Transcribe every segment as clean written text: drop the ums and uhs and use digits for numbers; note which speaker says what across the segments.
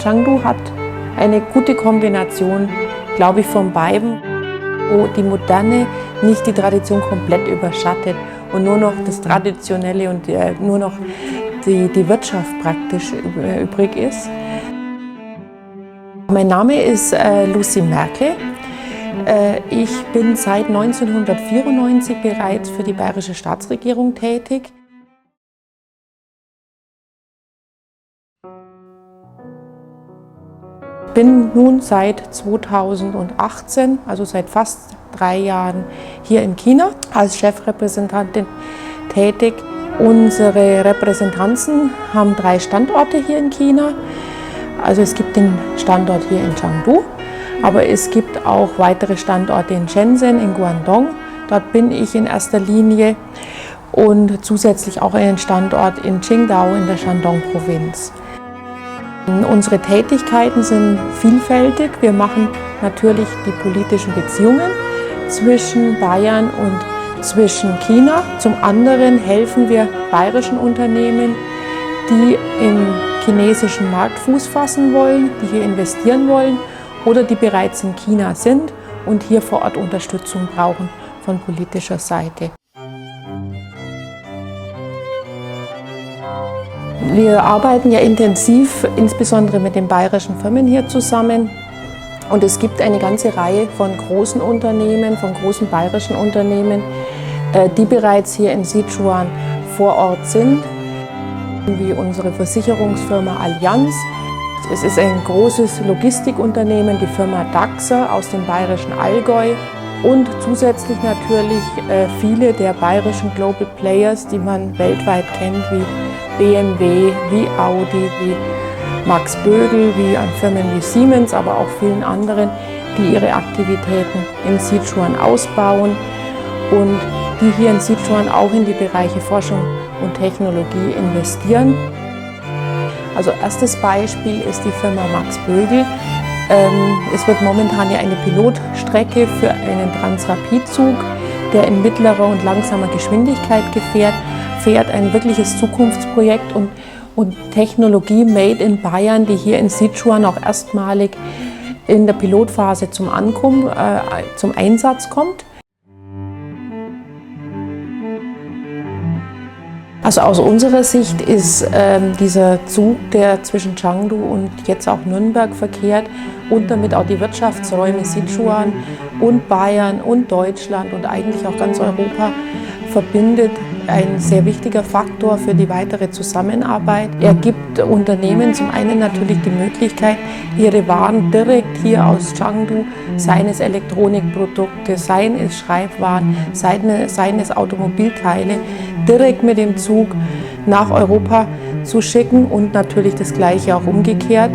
Speaker 1: Chengdu hat eine gute Kombination, glaube ich, von beiden, wo die Moderne nicht die Tradition komplett überschattet und nur noch das Traditionelle und nur noch die Wirtschaft praktisch übrig ist. Mein Name ist Lucy Merkel. Ich bin seit 1994 bereits für die bayerische Staatsregierung tätig. Ich bin nun seit 2018, also seit fast 3 Jahren, hier in China als Chefrepräsentantin tätig. Unsere Repräsentanzen haben 3 Standorte hier in China. Also es gibt den Standort hier in Chengdu, aber es gibt auch weitere Standorte in Shenzhen, in Guangdong. Dort bin ich in erster Linie und zusätzlich auch einen Standort in Qingdao in der Shandong-Provinz. Unsere Tätigkeiten sind vielfältig. Wir machen natürlich die politischen Beziehungen zwischen Bayern und zwischen China. Zum anderen helfen wir bayerischen Unternehmen, die im chinesischen Markt Fuß fassen wollen, die hier investieren wollen oder die bereits in China sind und hier vor Ort Unterstützung brauchen von politischer Seite. Wir arbeiten ja intensiv, insbesondere mit den bayerischen Firmen hier zusammen. Und es gibt eine ganze Reihe von großen Unternehmen, von großen bayerischen Unternehmen, die bereits hier in Sichuan vor Ort sind, wie unsere Versicherungsfirma Allianz. Es ist ein großes Logistikunternehmen, die Firma Dachser aus dem bayerischen Allgäu. Und zusätzlich natürlich viele der bayerischen Global Players, die man weltweit kennt, wie BMW, wie Audi, wie Max Bögl, wie an Firmen wie Siemens, aber auch vielen anderen, die ihre Aktivitäten in Sichuan ausbauen und die hier in Sichuan auch in die Bereiche Forschung und Technologie investieren. Also erstes Beispiel ist die Firma Max Bögl. Es wird momentan ja eine Pilotstrecke für einen Transrapidzug, der in mittlerer und langsamer Geschwindigkeit fährt, ein wirkliches Zukunftsprojekt und Technologie made in Bayern, die hier in Sichuan auch erstmalig in der Pilotphase zum Einsatz kommt. Also aus unserer Sicht ist dieser Zug, der zwischen Chengdu und jetzt auch Nürnberg verkehrt und damit auch die Wirtschaftsräume Sichuan und Bayern und Deutschland und eigentlich auch ganz Europa verbindet, ein sehr wichtiger Faktor für die weitere Zusammenarbeit. Er gibt Unternehmen zum einen natürlich die Möglichkeit, ihre Waren direkt hier aus Chengdu, seien es Elektronikprodukte, seien es Schreibwaren, seien es Automobilteile, direkt mit dem Zug nach Europa zu schicken und natürlich das Gleiche auch umgekehrt,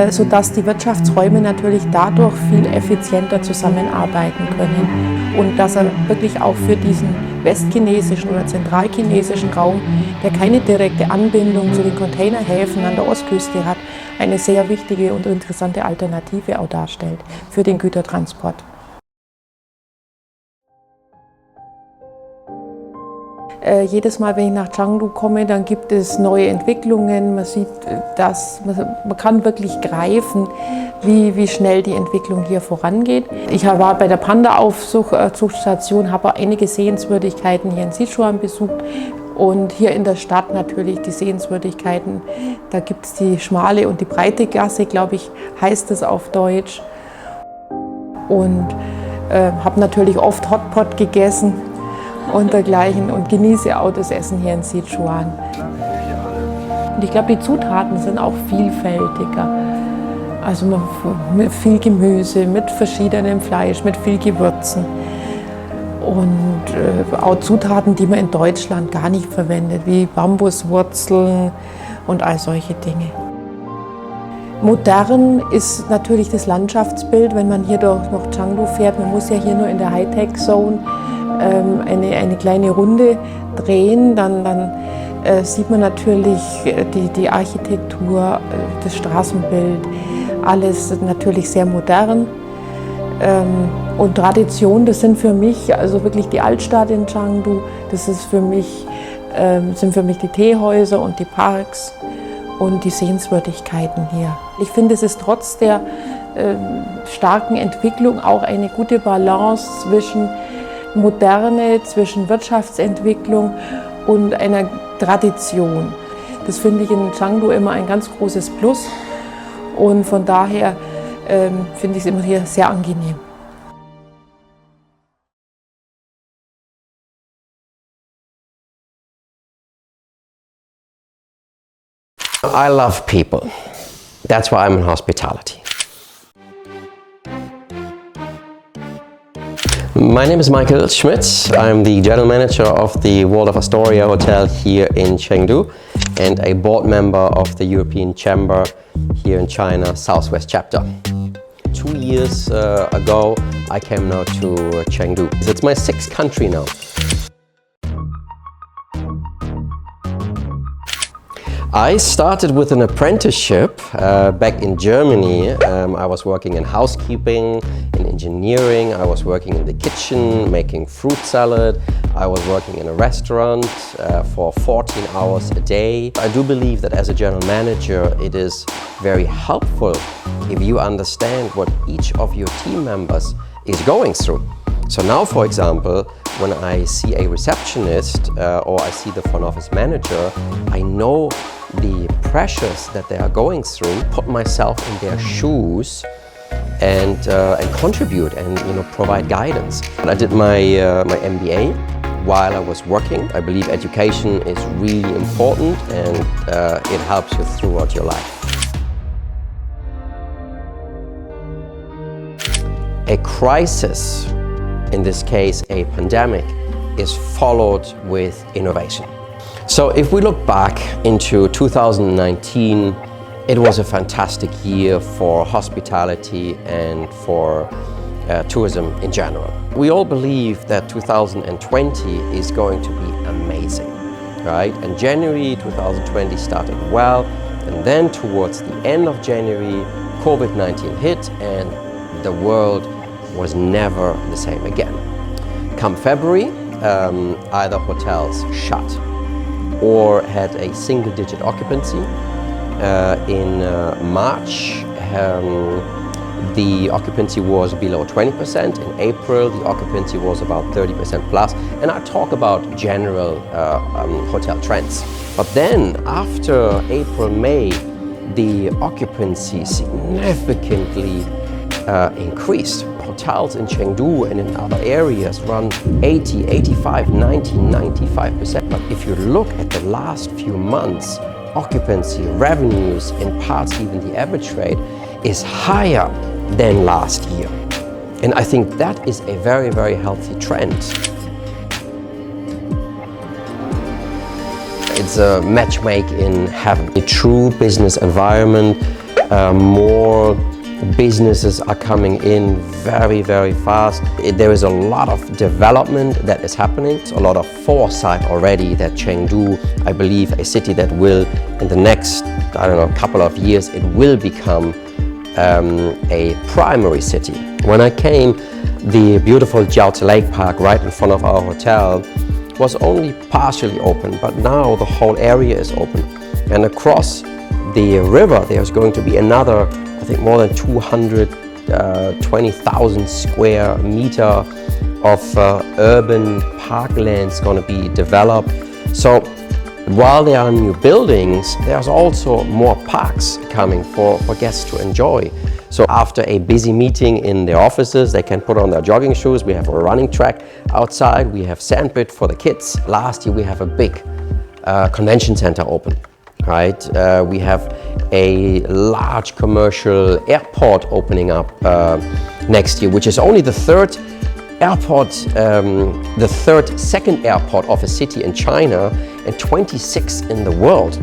Speaker 1: sodass die Wirtschaftsräume natürlich dadurch viel effizienter zusammenarbeiten können und dass er wirklich auch für diesen westchinesischen oder zentralchinesischen Raum, der keine direkte Anbindung zu den Containerhäfen an der Ostküste hat, eine sehr wichtige und interessante Alternative auch darstellt für den Gütertransport. Jedes Mal, wenn ich nach Chengdu komme, dann gibt es neue Entwicklungen. Man sieht, man kann wirklich greifen, wie schnell die Entwicklung hier vorangeht. Ich war bei der Panda-Aufzuchtstation, habe auch einige Sehenswürdigkeiten hier in Sichuan besucht. Und hier in der Stadt natürlich die Sehenswürdigkeiten. Da gibt es die schmale und die breite Gasse, glaube ich, heißt es auf Deutsch. Und habe natürlich oft Hotpot gegessen und dergleichen und genieße auch das Essen hier in Sichuan. Und ich glaube, die Zutaten sind auch vielfältiger. Also mit viel Gemüse, mit verschiedenem Fleisch, mit viel Gewürzen. Und auch Zutaten, die man in Deutschland gar nicht verwendet, wie Bambuswurzeln und all solche Dinge. Modern ist natürlich das Landschaftsbild, wenn man hier durch Chengdu fährt. Man muss ja hier nur in der Hightech-Zone eine kleine Runde drehen, dann sieht man natürlich die Architektur, das Straßenbild, alles natürlich sehr modern. Und Tradition, das sind für mich also wirklich die Altstadt in Chengdu, das ist sind für mich die Teehäuser und die Parks und die Sehenswürdigkeiten hier. Ich finde, es ist trotz der starken Entwicklung auch eine gute Balance zwischen Moderne, zwischen Wirtschaftsentwicklung und einer Tradition. Das finde ich in Chengdu immer ein ganz großes Plus und von daher finde ich es immer hier sehr angenehm.
Speaker 2: I love people. That's why I'm in hospitality. My name is Michael Schmitz. I'm the general manager of the World of Astoria Hotel here in Chengdu and a board member of the European Chamber here in China, Southwest Chapter. 2 years ago, I came now to Chengdu. It's my 6th country now. I started with an apprenticeship back in Germany. I was working in housekeeping, in engineering. I was working in the kitchen, making fruit salad. I was working in a restaurant for 14 hours a day. I do believe that as a general manager, it is very helpful if you understand what each of your team members is going through. So now, for example, when I see a receptionist or I see the front office manager, I know the pressures that they are going through, put myself in their shoes and contribute and provide guidance. I did my MBA while I was working. I believe education is really important and it helps you throughout your life. A crisis, in this case a pandemic, is followed with innovation. So if we look back into 2019, it was a fantastic year for hospitality and for tourism in general. We all believe that 2020 is going to be amazing, right? And January 2020 started well, and then towards the end of January, COVID-19 hit and the world was never the same again. Come February, either hotels shut or had a single-digit occupancy. In March, the occupancy was below 20%. In April, the occupancy was about 30% plus. And I talk about general hotel trends. But then, after April, May, the occupancy significantly increased. Hotels in Chengdu and in other areas run 80, 85, 90, 95%. But if you look at the last few months, occupancy, revenues, in parts even the average rate is higher than last year. And I think that is a very, very healthy trend. It's a match made in heaven. A true business environment, more businesses are coming in very, very fast. There is a lot of development that is happening. It's a lot of foresight already that Chengdu, I believe, a city that will, in the next, couple of years, it will become a primary city. When I came, the beautiful Jiaozi Lake Park right in front of our hotel was only partially open, but now the whole area is open. And across the river, there's going to be another, I think, more than 220,000 square meter of urban parklands going to be developed. So while there are new buildings, there's also more parks coming for guests to enjoy. So after a busy meeting in their offices, they can put on their jogging shoes. We have a running track outside. We have sandpit for the kids. Last year we have a big convention center open. Right, we have a large commercial airport opening up next year, which is only the third second airport of a city in China and 26th in the world.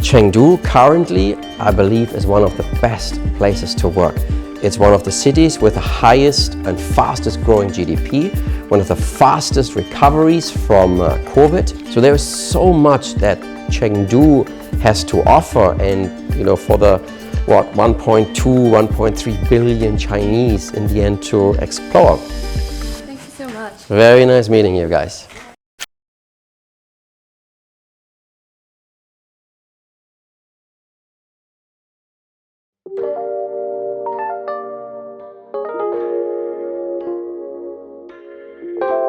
Speaker 2: Chengdu currently, I believe, is one of the best places to work. It's one of the cities with the highest and fastest growing GDP, one of the fastest recoveries from COVID. So there is so much that Chengdu has to offer, and for the 1.2, 1.3 billion Chinese in the end to explore.
Speaker 3: Thank you so much.
Speaker 2: Very nice meeting you guys.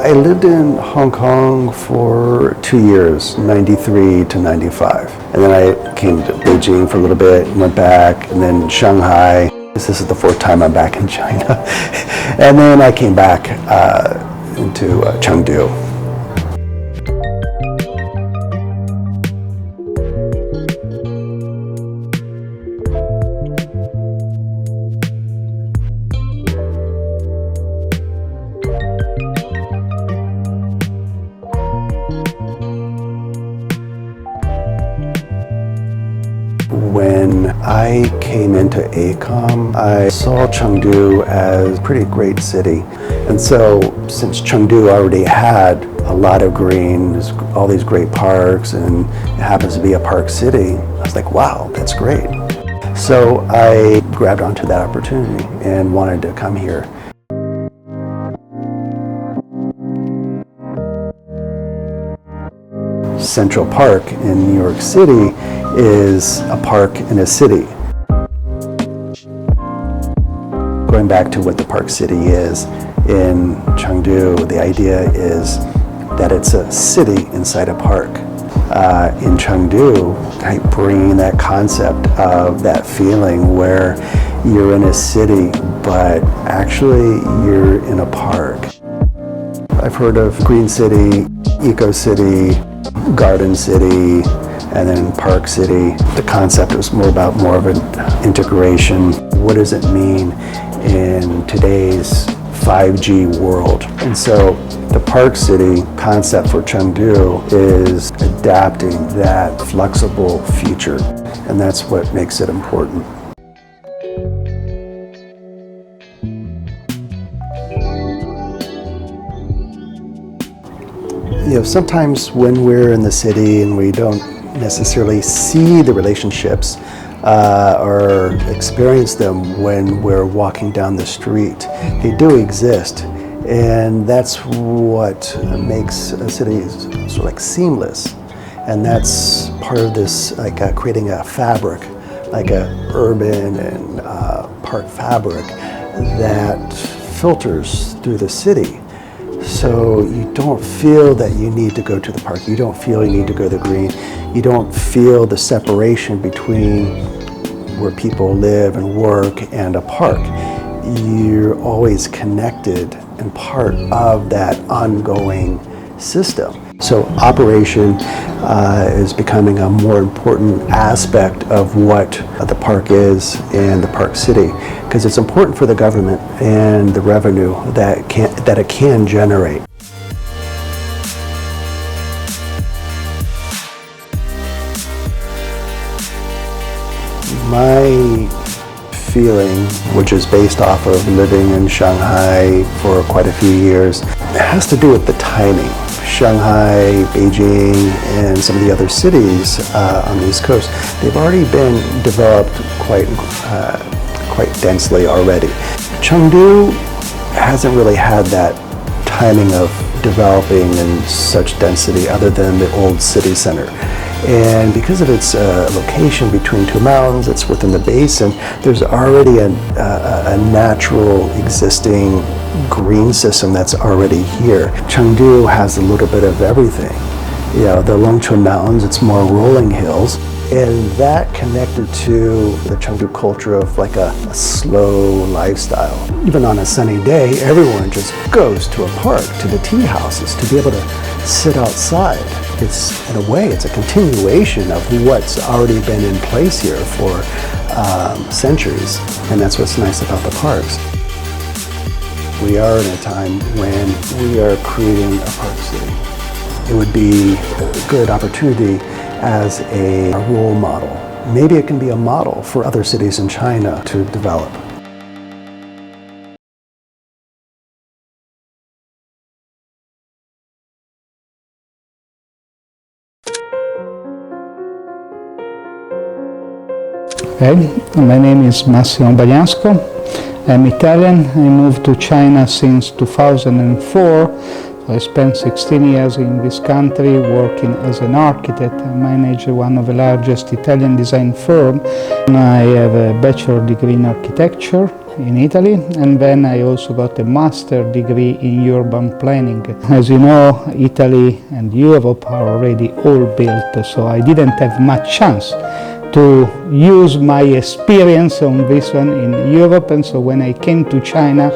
Speaker 4: I lived in Hong Kong for 2 years, 93 to 95. And then I came to Beijing for a little bit, went back, and then Shanghai. This is the fourth time I'm back in China. And then I came back into Chengdu. When I came into ACOM, I saw Chengdu as a pretty great city. And so since Chengdu already had a lot of green, there's all these great parks, and it happens to be a park city, I was like, wow, that's great. So I grabbed onto that opportunity and wanted to come here. Central Park in New York City is a park in a city. Going back to what the park city is, in Chengdu, the idea is that it's a city inside a park. In Chengdu, I bring that concept of that feeling where you're in a city, but actually you're in a park. I've heard of Green City, Eco City, Garden City, and then Park City. The concept was more of an integration. What does it mean in today's 5G world? And so the Park City concept for Chengdu is adapting that flexible future, and that's what makes it important. You know, sometimes when we're in the city and we don't necessarily see the relationships or experience them when we're walking down the street, they do exist. And that's what makes a city sort of like seamless. And that's part of this, like creating a fabric, like a urban and park fabric that filters through the city. So you don't feel that you need to go to the park. You don't feel you need to go to the green. You don't feel the separation between where people live and work and a park. You're always connected and part of that ongoing system. So operation is becoming a more important aspect of what the park is and the park city, because it's important for the government and the revenue that it can generate. My feeling, which is based off of living in Shanghai for quite a few years, it has to do with the timing. Shanghai, Beijing, and some of the other cities on the East Coast, they've already been developed quite densely already. Chengdu hasn't really had that timing of developing in such density other than the old city center. And because of its location between two mountains, it's within the basin, there's already a natural existing green system that's already here. Chengdu has a little bit of everything. You know, the Longchuan Mountains, it's more rolling hills. And that connected to the Chengdu culture of like a slow lifestyle. Even on a sunny day, everyone just goes to a park, to the tea houses, to be able to sit outside. It's, in a way, it's a continuation of what's already been in place here for centuries. And that's what's nice about the parks. We are in a time when we are creating a park city. It would be a good opportunity as a role model. Maybe it can be a model for other cities in China to develop.
Speaker 5: Hey, my name is Massimo Bagliasco. I'm Italian. I moved to China since 2004. I spent 16 years in this country working as an architect. I manage one of the largest Italian design firms. I have a bachelor degree in architecture in Italy, and then I also got a master degree in urban planning. As you know, Italy and Europe are already all built, so I didn't have much chance to use my experience on this one in Europe, and so when I came to China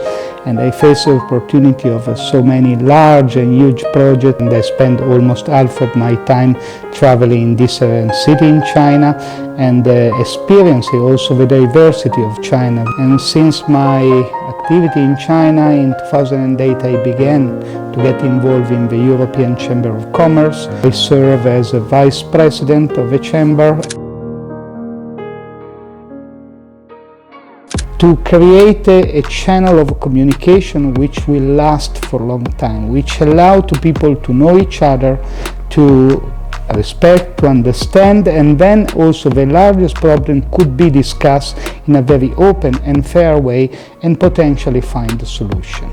Speaker 5: and I faced the opportunity of so many large and huge projects, and I spent almost half of my time traveling in different cities in China and experiencing also the diversity of China. And since my activity in China in 2008, I began to get involved in the European Chamber of Commerce. I serve as a vice president of the chamber. To create a channel of communication which will last for a long time, which allow to people to know each other, to respect, to understand, and then also the largest problem could be discussed in a very open and fair way and potentially find a solution.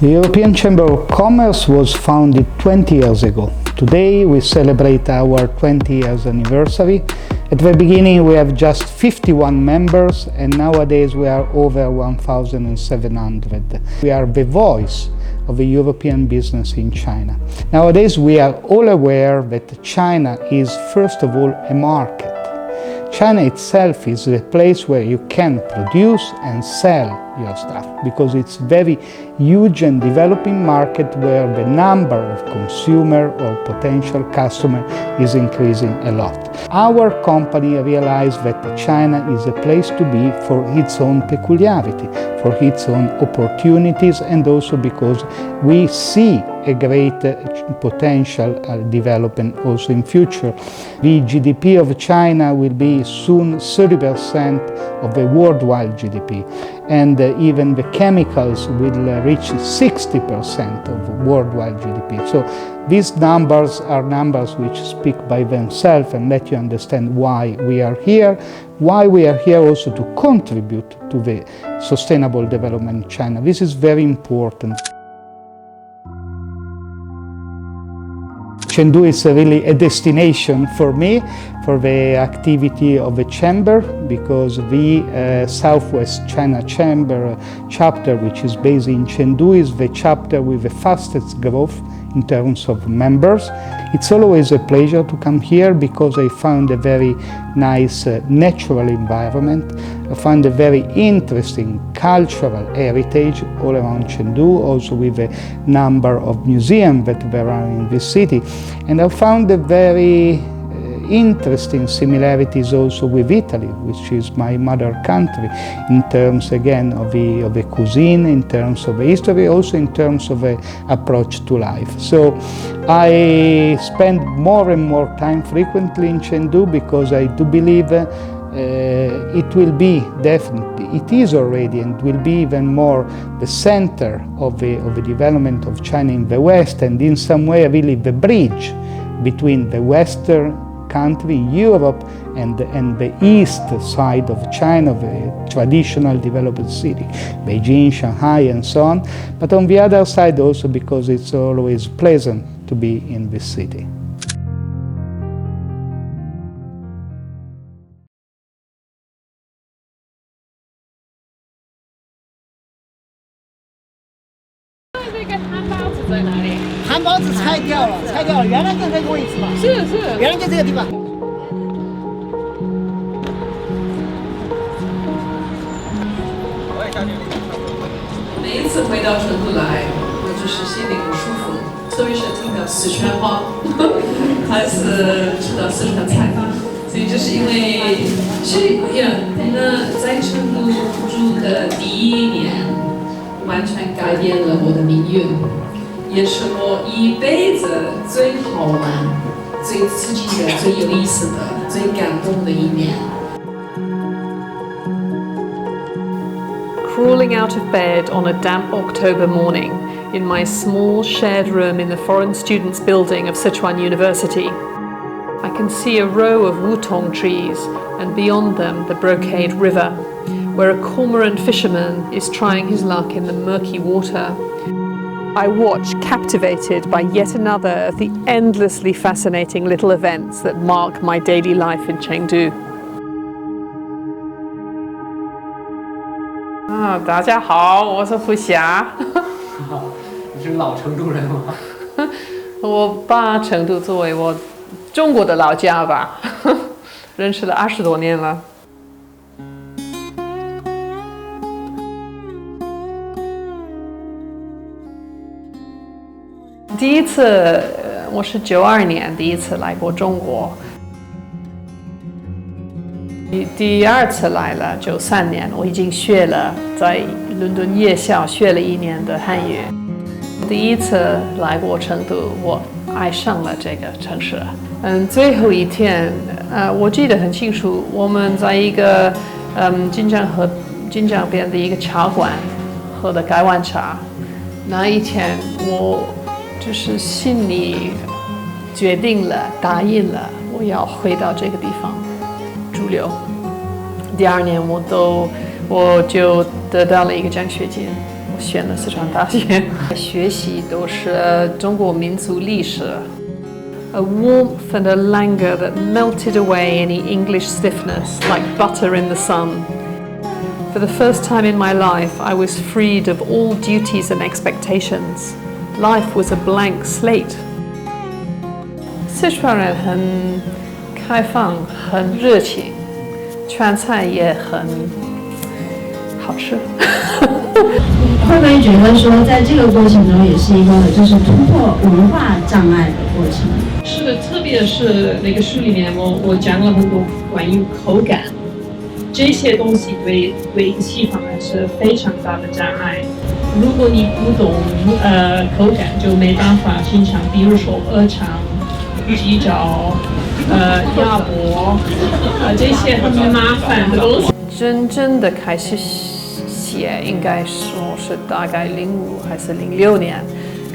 Speaker 5: The European Chamber of Commerce was founded 20 years ago. Today we celebrate our 20 years anniversary. At the beginning we have just 51 members, and nowadays we are over 1,700. We are the voice of the European business in China. Nowadays we are all aware that China is first of all a market. China itself is a place where you can produce and sell your stuff, because it's very huge and developing market where the number of consumer or potential customer is increasing a lot. Our company realized that China is a place to be for its own peculiarity, for its own opportunities, and also because we see a great potential development also in future. The GDP of China will be soon 30% of the worldwide GDP, and even the chemicals will reach 60% of worldwide GDP. So these numbers are numbers which speak by themselves and let you understand why we are here also to contribute to the sustainable development in China. This is very important. Chengdu is really a destination for me, for the activity of the chamber, because the Southwest China Chamber chapter, which is based in Chengdu, is the chapter with the fastest growth in terms of members. It's always a pleasure to come here because I found a very nice natural environment. I found a very interesting cultural heritage all around Chengdu, also with a number of museums that there are in this city. And I found a very interesting similarities also with Italy, which is my mother country, in terms again of the cuisine, in terms of the history, also in terms of the approach to life. So I spend more and more time frequently in Chengdu because I do believe it will be definitely, it is already and will be even more the center of the development of China in the West, and in some way really the bridge between the Western country, Europe, and the east side of China, the traditional developed city, Beijing, Shanghai, and so on. But on the other side also because it's always pleasant to be in this city.
Speaker 3: Crawling out of bed on a damp October morning in my small shared room in the Foreign Students Building of Sichuan University, I can see a row of wutong trees and beyond them the Brocade River, where a cormorant fisherman is trying his luck in the murky water. I watch, captivated by yet another of the endlessly fascinating little events that mark my daily life in Chengdu. 大家好，我是胡霞。
Speaker 6: 你是老成都人吗？
Speaker 3: 我把成都作为我中国的老家吧，认识了20多年了。第一次，我是92年第一次来过中国。第二次来了93年，我已经学了在伦敦夜校学了1年的汉语。第一次来过成都，我爱上了这个城市。最后一天，我记得很清楚，我们在一个金江边的一个茶馆喝的盖碗茶。那一天，我就是心里决定了，答应了，我要回到这个地方驻留。第2年我就得到了一个奖学金，我选了四川大学，学习都是中国民族历史。A warmth and a languor that melted away any English stiffness like butter in the sun. For the first time in my life, I was freed of all duties and expectations. Life was a blank slate. 四川人很开放，很热情，川菜也很好吃。
Speaker 7: 会不会觉得说，在这个过程中也是一个就是突破文化障碍的过程？
Speaker 3: 是的，特别是那个书里面，我讲了很多关于口感，这些东西对西方人是非常大的障碍。如果你不懂口感，就没办法欣赏，比如说鹅肠、鸡爪、鸭脖，这些很麻烦的东西。真正的开始写，应该说是大概05还是06年，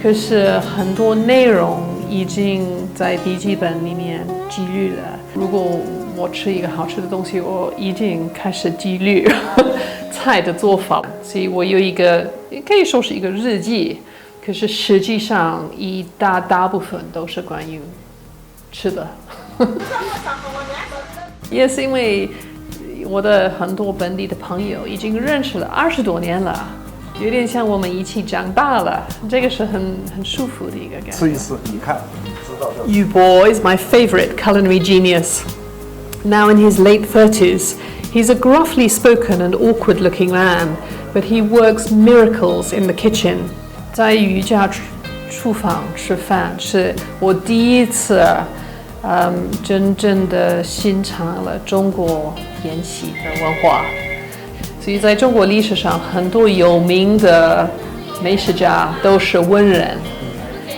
Speaker 3: 可是很多内容已经在笔记本里面记录了。如果我吃一个好吃的东西，我已经开始记录菜的做法，所以我有一个可以说是一个日记，可是实际上大部分都是关于吃的。也是因为我的很多本地的朋友已经认识了20多年了，有点像我们一起长大了，这个是很舒服的一个感觉。
Speaker 6: 试一试，你看，知道这。
Speaker 3: Yu Bo is my favorite culinary genius. Now in his late 30s, he's a gruffly spoken and awkward-looking man, but he works miracles in the kitchen. 在瑜伽厨房吃饭是我第一次真正的欣赏了中国宴席的文化。所以在中国历史上，很多有名的美食家都是文人。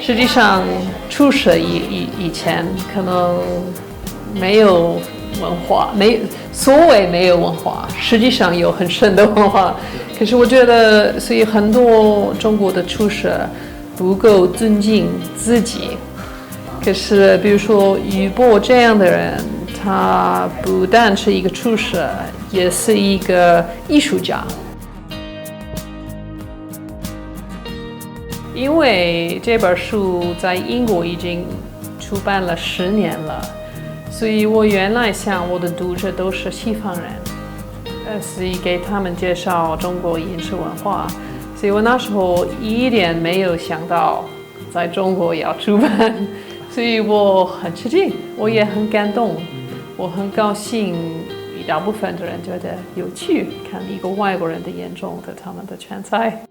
Speaker 3: 实际上，厨师以前可能没有文化，所谓没有文化，实际上有很深的文化。可是我觉得，所以很多中国的厨师不够尊敬自己。可是，比如说俞伯这样的人，他不但是一个厨师，也是一个艺术家。因为这本书在英国已经出版了10年了，所以我原来想我的读者都是西方人，所以给他们介绍中国饮食文化。所以我那时候一点没有想到在中国要出版。所以我很吃惊，我也很感动，我很高兴，大部分的人觉得有趣，看一个外国人的眼中的他们的川菜。